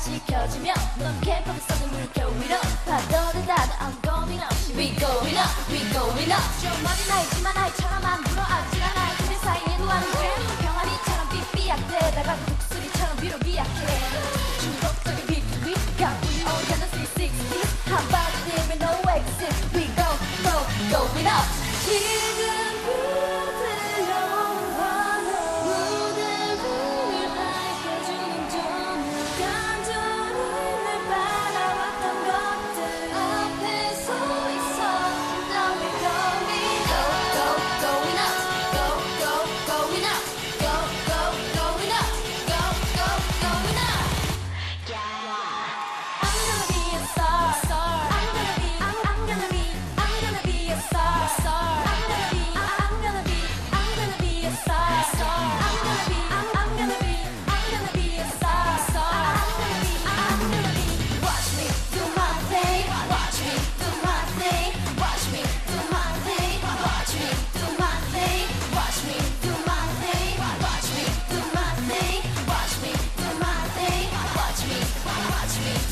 시켜주면 넌 캠퍼스 속의 물결 위로 파도를 따라 I'm going up We going up, we going up 좀 어린 나이지만 나이처럼만 불어 아찔한 아이들 사이에 노하는 게 병아리처럼 삐삐약대다가 독수리처럼 위로 비약해 중독적인 비투비 가뿐히 오가는 360 How about it with no exit We go, go, going up 지금부터 영원한 무대를 밝혀주는 조명 간절히 날 바라왔던 것들 앞에 서 있어 Now we're going go, go, going up Go, go, going up Go, go, going up Go, go, going up I'm gonna be a star I'm gonna be a star I'm gonna be a star I'm gonna be a star Watch me do my thing Watch me do my thing Watch me do my thing Watch me do my thing Watch me do my thing Watch me do my thing Watch me do my thing Watch me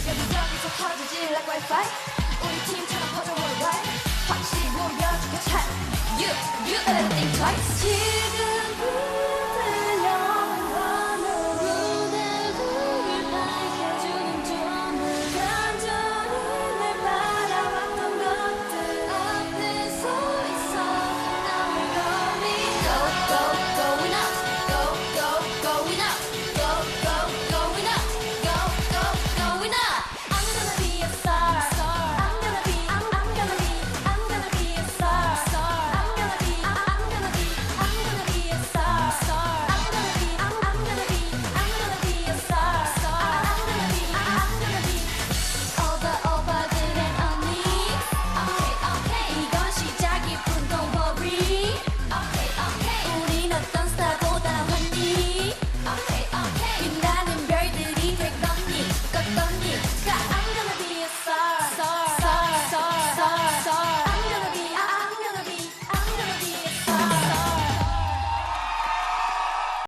여기저기서 터지지 like Wi-Fi 우리 팀처럼 퍼져 worldwide 확실히 보여줄게 잘 You better think twice